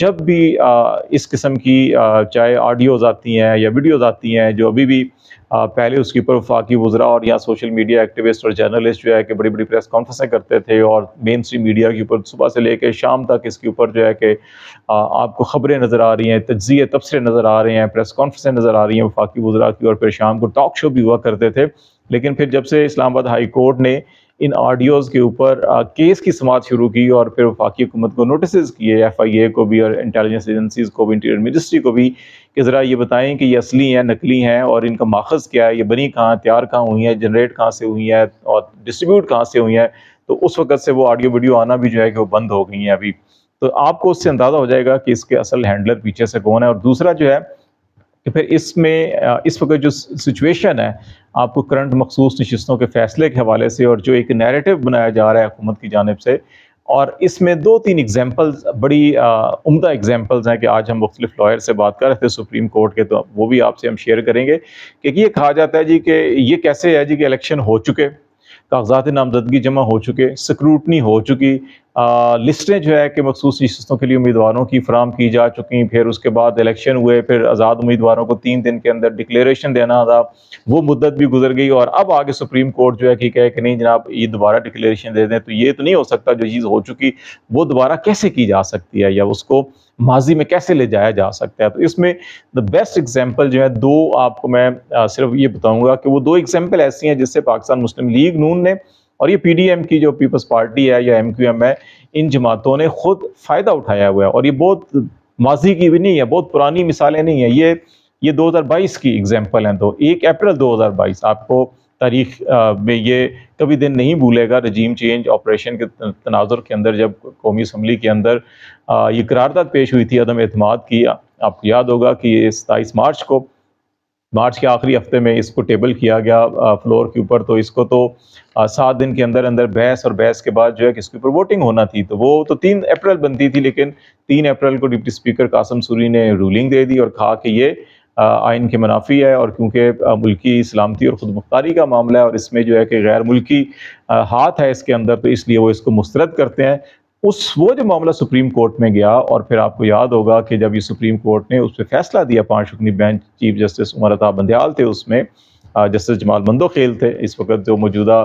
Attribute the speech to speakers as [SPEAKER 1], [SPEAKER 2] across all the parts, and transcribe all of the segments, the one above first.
[SPEAKER 1] جب بھی اس قسم کی چاہے آڈیوز آتی ہیں یا ویڈیوز آتی ہیں جو ابھی بھی پہلے اس کے اوپر وفاقی وزراء اور یا سوشل میڈیا ایکٹیوسٹ اور جرنلسٹ جو ہے کہ بڑی بڑی پریس کانفرنسیں کرتے تھے اور مین اسٹریم میڈیا کے اوپر صبح سے لے کے شام تک اس کے اوپر جو ہے کہ آپ کو خبریں نظر آ رہی ہیں، تجزیے تبصرے نظر آ رہے ہیں، پریس کانفرنسیں نظر آ رہی ہیں وفاقی وزراء کی، اور پھر شام کو ٹاک شو بھی ہوا کرتے تھے. لیکن پھر جب سے اسلام آباد ہائی کورٹ نے ان آڈیوز کے اوپر کیس کی سماعت شروع کی اور پھر وفاقی حکومت کو نوٹسز کیے، ایف آئی اے کو بھی اور انٹیلیجنس ایجنسیز کو بھی، انٹیریئر منسٹری کو بھی، کہ ذرا یہ بتائیں کہ یہ اصلی ہیں نقلی ہیں اور ان کا ماخذ کیا ہے، یہ بنی کہاں، تیار کہاں ہوئی ہیں، جنریٹ کہاں سے ہوئی ہیں اور ڈسٹریبیوٹ کہاں سے ہوئی ہیں. تو اس وقت سے وہ آڈیو ویڈیو آنا بھی جو ہے کہ وہ بند ہو گئی ہیں ابھی. تو آپ کو اس سے اندازہ ہو جائے گا کہ اس کے اصل ہینڈلر پیچھے سے کون ہے. اور دوسرا جو ہے کہ پھر اس میں اس وقت جو سچویشن ہے آپ کو کرنٹ مخصوص نشستوں کے فیصلے کے حوالے سے اور جو ایک نیریٹو بنایا جا رہا ہے حکومت کی جانب سے، اور اس میں 2-3 ایگزامپلز بڑی عمدہ ایگزامپلز ہیں کہ آج ہم مختلف لائر سے بات کر رہے تھے سپریم کورٹ کے، تو وہ بھی آپ سے ہم شیئر کریں گے. کہ یہ کہا جاتا ہے جی کہ یہ کیسے ہے جی کہ الیکشن ہو چکے، کاغذات نامزدگی جمع ہو چکے، سکروٹنی ہو چکی، لسٹیں جو ہے کہ مخصوص نشستوں کے لیے امیدواروں کی فراہم کی جا چکی، پھر اس کے بعد الیکشن ہوئے، پھر آزاد امیدواروں کو 3 دن کے اندر ڈکلیریشن دینا تھا، وہ مدت بھی گزر گئی، اور اب آگے سپریم کورٹ جو ہے کہ کہے کہ نہیں جناب یہ دوبارہ ڈکلیریشن دے دیں. تو یہ تو نہیں ہو سکتا، جو چیز ہو چکی وہ دوبارہ کیسے کی جا سکتی ہے یا اس کو ماضی میں کیسے لے جایا جا سکتا ہے. تو اس میں دا بیسٹ ایگزامپل جو ہے 2 آپ کو میں صرف یہ بتاؤں گا کہ وہ 2 ایگزامپل ایسی ہیں جس سے پاکستان مسلم لیگ نون نے اور یہ پی ڈی ایم کی جو پیپلز پارٹی ہے یا ایم کیو ایم ہے، ان جماعتوں نے خود فائدہ اٹھایا ہوا ہے. اور یہ بہت ماضی کی بھی نہیں ہے، بہت پرانی مثالیں نہیں ہیں، یہ 2022 کی ایگزامپل ہیں. تو 1 اپریل 2022 آپ کو تاریخ میں یہ کبھی دن نہیں بھولے گا، رجیم چینج آپریشن کے تناظر کے اندر جب قومی اسمبلی کے اندر یہ قرارداد پیش ہوئی تھی عدم اعتماد کی. آپ کو یاد ہوگا کہ یہ 27 مارچ کے آخری ہفتے میں اس کو ٹیبل کیا گیا فلور کے اوپر. تو اس کو تو 7 دن کے اندر اندر بحث، اور بحث کے بعد جو ہے کہ اس کے اوپر ووٹنگ ہونا تھی. تو وہ تو 3 اپریل بنتی تھی، لیکن 3 اپریل کو ڈپٹی اسپیکر قاسم سوری نے رولنگ دے دی اور کہا کہ یہ آئین کے منافی ہے، اور کیونکہ ملکی سلامتی اور خود مختاری کا معاملہ ہے اور اس میں جو ہے کہ غیر ملکی ہاتھ ہے اس کے اندر، تو اس لیے وہ اس کو مسترد کرتے ہیں. وہ جو معاملہ سپریم کورٹ میں گیا، اور پھر آپ کو یاد ہوگا کہ جب یہ سپریم کورٹ نے اس پہ فیصلہ دیا، 5 رکنی bench, chief justice Umar Ata Bandial تھے اس میں، جسٹس جمال مندوخیل تھے اس وقت جو موجودہ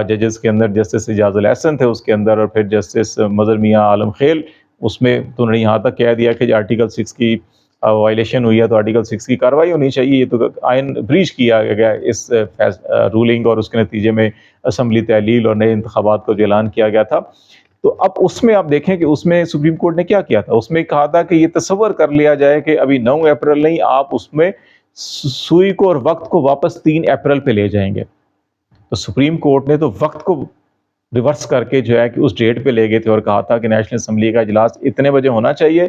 [SPEAKER 1] ججز کے اندر، جسٹس اجاز الاحسن تھے اس کے اندر، اور پھر جسٹس مظہر میاں عالم خیل. اس میں تو انہوں نے یہاں تک کہہ دیا کہ آرٹیکل 6 کی وائلیشن ہوئی ہے تو آرٹیکل 6 کی کارروائی ہونی چاہیے. یہ تو آئین بریچ کیا گیا اس رولنگ، اور اس کے نتیجے میں اسمبلی تحلیل اور نئے انتخابات کو جو اعلان کیا گیا تھا. تو اب اس میں آپ دیکھیں کہ اس میں سپریم کورٹ نے کیا کیا تھا. اس میں کہا تھا کہ یہ تصور کر لیا جائے کہ ابھی 9 اپریل نہیں، آپ اس میں سوئی کو اور وقت کو واپس 3 اپریل پہ لے جائیں گے. تو سپریم کورٹ نے تو وقت کو ریورس کر کے جو ہے کہ اس ڈیٹ پہ لے گئے تھے اور کہا تھا کہ نیشنل اسمبلی کا اجلاس اتنے بجے ہونا چاہیے،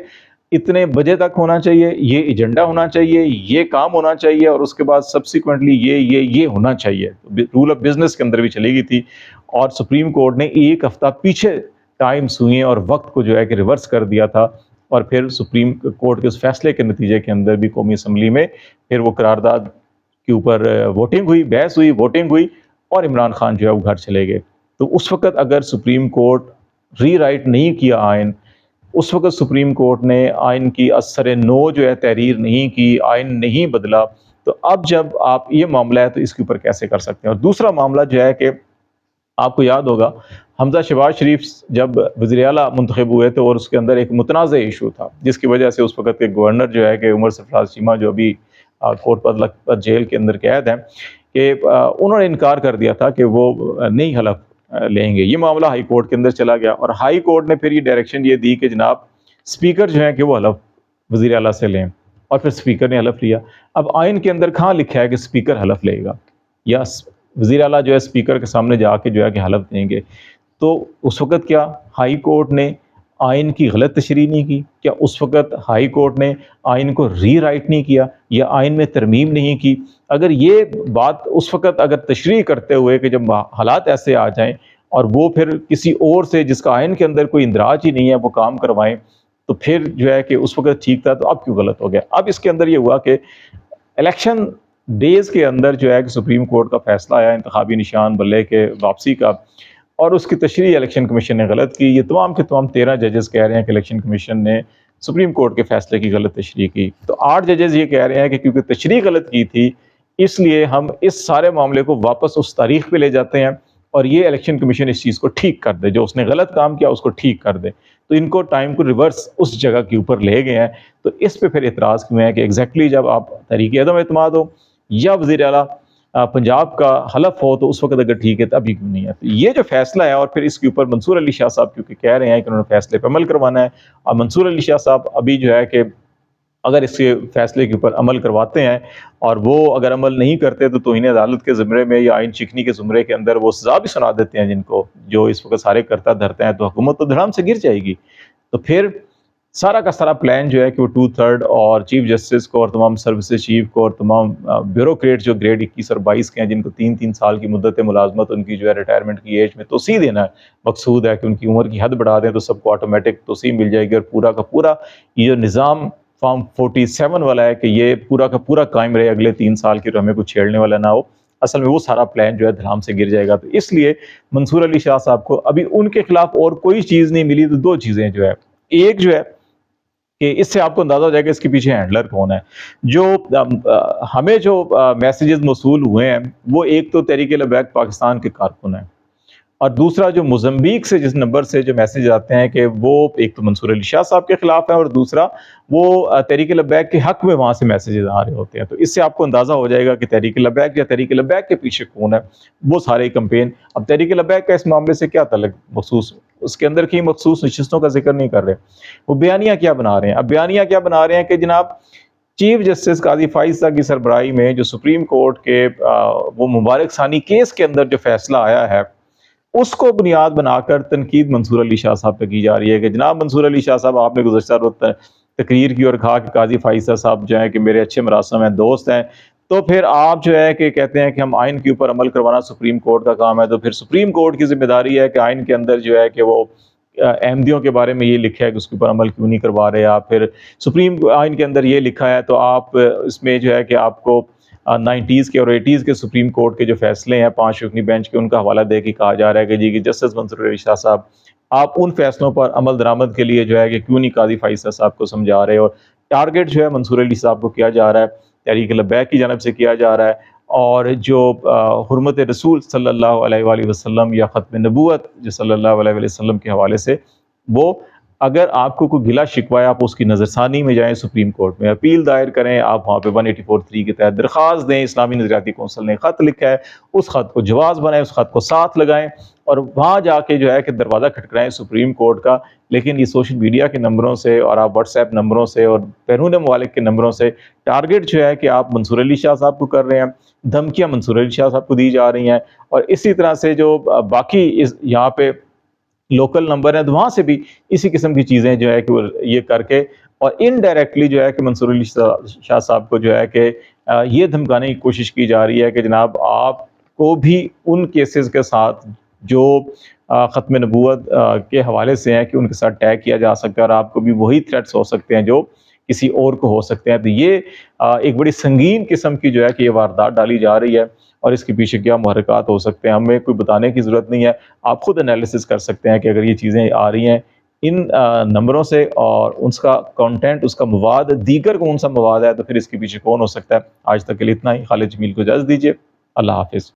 [SPEAKER 1] اتنے بجے تک ہونا چاہیے، یہ ایجنڈا ہونا چاہیے، یہ کام ہونا چاہیے، اور اس کے بعد سبسیکوینٹلی یہ ہونا چاہیے. رول آف بزنس کے اندر بھی چلی گئی تھی، اور سپریم کورٹ نے 1 ہفتہ پیچھے ٹائم سوئیں اور وقت کو جو ہے کہ ریورس کر دیا تھا. اور پھر سپریم کورٹ کے اس فیصلے کے نتیجے کے اندر بھی قومی اسمبلی میں پھر وہ قرارداد کے اوپر ووٹنگ ہوئی، بحث ہوئی، ووٹنگ ہوئی، اور عمران خان جو ہے وہ گھر چلے گئے. تو اس وقت اگر سپریم کورٹ ری رائٹ نہیں کیا آئین، اس وقت سپریم کورٹ نے آئین کی اثر نو جو ہے تحریر نہیں کی، آئین نہیں بدلا، تو اب جب آپ یہ معاملہ ہے تو اس کے اوپر کیسے کر سکتے ہیں. اور دوسرا معاملہ جو ہے کہ آپ کو یاد ہوگا حمزہ شہباز شریف جب وزیر اعلیٰ منتخب ہوئے تو، اور اس کے اندر ایک متنازع ایشو تھا جس کی وجہ سے اس وقت کے گورنر جو ہے کہ عمر سرفراز چیمہ، جو ابھی کوٹ پر جیل کے اندر قید ہیں، کہ انہوں نے انکار کر دیا تھا کہ وہ نہیں حلف لیں گے. یہ معاملہ ہائی کورٹ کے اندر چلا گیا، اور ہائی کورٹ نے پھر یہ ڈائریکشن یہ دی کہ جناب اسپیکر جو ہیں کہ وہ حلف وزیر اعلیٰ سے لیں، اور پھر اسپیکر نے حلف لیا. اب آئین کے اندر کہاں لکھا ہے کہ اسپیکر حلف لے گا یا وزیر اعلیٰ جو ہے اسپیکر کے سامنے جا کے جو ہے کہ حلف دیں گے؟ تو اس وقت کیا ہائی کورٹ نے آئین کی غلط تشریح نہیں کی؟ کیا اس وقت ہائی کورٹ نے آئین کو ری رائٹ نہیں کیا یا آئین میں ترمیم نہیں کی؟ اگر یہ بات اس وقت اگر تشریح کرتے ہوئے کہ جب حالات ایسے آ جائیں اور وہ پھر کسی اور سے جس کا آئین کے اندر کوئی اندراج ہی نہیں ہے وہ کام کروائیں، تو پھر جو ہے کہ اس وقت ٹھیک تھا، تو اب کیوں غلط ہو گیا؟ اب اس کے اندر یہ ہوا کہ الیکشن ڈیز کے اندر جو ہے کہ سپریم کورٹ کا فیصلہ آیا انتخابی نشان بلے کے واپسی کا، اور اس کی تشریح الیکشن کمیشن نے غلط کی. یہ تمام کے تمام 13 ججز کہہ رہے ہیں کہ الیکشن کمیشن نے سپریم کورٹ کے فیصلے کی غلط تشریح کی۔ تو 8 ججز یہ کہہ رہے ہیں کہ کیونکہ تشریح غلط کی تھی اس لیے ہم اس سارے معاملے کو واپس اس تاریخ پہ لے جاتے ہیں اور یہ الیکشن کمیشن اس چیز کو ٹھیک کر دے، جو اس نے غلط کام کیا اس کو ٹھیک کر دے۔ تو ان کو ٹائم کو ریورس اس جگہ کے اوپر لے گئے ہیں۔ تو اس پہ پھر اعتراض کیوں ہے کہ ایگزیکٹلی جب آپ تحریک عدم اعتماد ہو یا وزیر اعلیٰ پنجاب کا حلف ہو تو اس وقت اگر ٹھیک ہے تو ابھی کیوں نہیں ہے؟ تو یہ جو فیصلہ ہے، اور پھر اس کے اوپر منصور علی شاہ صاحب کیونکہ کہہ رہے ہیں کہ انہوں نے فیصلے پہ عمل کروانا ہے، اور منصور علی شاہ صاحب ابھی جو ہے کہ اگر اس کے فیصلے کے اوپر عمل کرواتے ہیں اور وہ اگر عمل نہیں کرتے تو توہین عدالت کے زمرے میں یا آئین شکنی کے زمرے کے اندر وہ سزا بھی سنا دیتے ہیں جن کو، جو اس وقت سارے کرتا دھرتے ہیں، تو حکومت تو دھڑام سے گر جائے گی۔ تو پھر سارا کا سارا پلان جو ہے کہ وہ 2/3 اور چیف جسٹس کو اور تمام سروسز چیف کو اور تمام بیوروکریٹ جو گریڈ 21 اور 22 کے ہیں جن کو 3 سال کی مدت ملازمت ان کی جو ہے ریٹائرمنٹ کی ایج میں توسیع دینا ہے، مقصود ہے کہ ان کی عمر کی حد بڑھا دیں تو سب کو آٹومیٹک توسیع مل جائے گی، اور پورا کا پورا یہ جو نظام فارم 47 والا ہے کہ یہ پورا کا پورا قائم رہے اگلے 3 سال کی، تو ہمیں کچھ چھیڑنے والا نہ ہو، اصل میں وہ سارا پلان جو ہے دھڑام سے گر جائے گا۔ تو اس لیے منصور علی شاہ صاحب کو ابھی ان کے خلاف اور کوئی چیز نہیں ملی، تو 2 چیزیں جو ہے، ایک جو ہے کہ اس سے آپ کو اندازہ ہو جائے گا اس کے پیچھے ہینڈلر کون ہے۔ جو ہمیں جو میسیجز موصول ہوئے ہیں وہ ایک تو تحریک لبیک پاکستان کے کارکن ہیں، اور دوسرا جو موزمبیق سے جس نمبر سے جو میسیج آتے ہیں کہ وہ ایک تو منصور علی شاہ صاحب کے خلاف ہے، اور دوسرا وہ تحریک لبیک کے حق میں وہاں سے میسیجز آ رہے ہوتے ہیں۔ تو اس سے آپ کو اندازہ ہو جائے گا کہ تحریک لبیک یا تحریک لبیک کے پیچھے کون ہے، وہ سارے کمپین۔ اب تحریک لبیک کا اس معاملے سے کیا تعلق مخصوص، اس کے اندر کی مخصوص نشستوں کا ذکر نہیں کر رہے، وہ بیانیہ کیا بنا رہے ہیں؟ اب بیانیہ کیا بنا رہے ہیں کہ جناب چیف جسٹس قاضی فائز صاحب کی سربراہی میں جو سپریم کورٹ کے وہ مبارک ثانی کیس کے اندر جو فیصلہ آیا ہے اس کو بنیاد بنا کر تنقید منصور علی شاہ صاحب پہ کی جا رہی ہے کہ جناب منصور علی شاہ صاحب آپ نے گزشتہ روز تقریر کی اور کہا کہ قاضی فائز صاحب جو ہیں کہ میرے اچھے مراسم ہیں، دوست ہیں، تو پھر آپ جو ہے کہ کہتے ہیں کہ ہم آئین کے اوپر عمل کروانا سپریم کورٹ کا کام ہے، تو پھر سپریم کورٹ کی ذمہ داری ہے کہ آئین کے اندر جو ہے کہ وہ احمدیوں کے بارے میں یہ لکھا ہے کہ اس کے اوپر عمل کیوں نہیں کروا رہے آپ، پھر سپریم آئین کے اندر یہ لکھا ہے تو آپ اس میں جو ہے کہ آپ کو 90s کے اور 80s کے سپریم کورٹ کے جو فیصلے ہیں 5 رکنی بینچ کے، ان کا حوالہ دے کے کہا جا رہا ہے کہ جی کہ جسٹس منصور علی شاہ صاحب آپ ان فیصلوں پر عمل درآمد کے لیے جو ہے کہ کیوں نہیں قاضی فائز صاحب کو سمجھا رہے، اور ٹارگٹ جو ہے منصور علی صاحب کو کیا جا رہا ہے، تحریک لبیک کی جانب سے کیا جا رہا ہے، اور جو حرمت رسول صلی اللہ علیہ وآلہ وسلم یا ختم نبوت جو صلی اللہ علیہ وآلہ وسلم کے حوالے سے، وہ اگر آپ کو کوئی گلا شکوہ ہے آپ اس کی نظر ثانی میں جائیں، سپریم کورٹ میں اپیل دائر کریں، آپ وہاں پہ 184(3) کے تحت درخواست دیں، اسلامی نظریاتی کونسل نے خط لکھا ہے، اس خط کو جواز بنائیں، اس خط کو ساتھ لگائیں اور وہاں جا کے جو ہے کہ دروازہ کھٹکرائیں سپریم کورٹ کا۔ لیکن یہ سوشل میڈیا کے نمبروں سے اور آپ واٹس ایپ نمبروں سے اور بیرون ممالک کے نمبروں سے ٹارگٹ جو ہے کہ آپ منصور علی شاہ صاحب کو کر رہے ہیں، دھمکیاں منصور علی شاہ صاحب کو دی جا رہی ہیں، اور اسی طرح سے جو باقی یہاں پہ لوکل نمبر ہیں تو وہاں سے بھی اسی قسم کی چیزیں جو ہے کہ یہ کر کے اور انڈائریکٹلی جو ہے کہ منصور علی شاہ صاحب کو جو ہے کہ یہ دھمکانے کی کوشش کی جا رہی ہے کہ جناب آپ کو بھی ان کیسز کے ساتھ جو ختم نبوت کے حوالے سے ہیں کہ ان کے ساتھ ٹیگ کیا جا سکتا ہے، اور آپ کو بھی وہی تھریٹس ہو سکتے ہیں جو کسی اور کو ہو سکتے ہیں۔ تو یہ ایک بڑی سنگین قسم کی جو ہے کہ یہ واردات ڈالی جا رہی ہے، اور اس کے پیچھے کیا محرکات ہو سکتے ہیں ہمیں کوئی بتانے کی ضرورت نہیں ہے، آپ خود انالیسس کر سکتے ہیں کہ اگر یہ چیزیں آ رہی ہیں ان نمبروں سے اور اس کا کانٹینٹ، اس کا مواد دیگر کون سا مواد ہے، تو پھر اس کے پیچھے کون ہو سکتا ہے۔ آج تک کے لیے اتنا ہی، خالد جمیل کو اجازت دیجیے، اللہ حافظ۔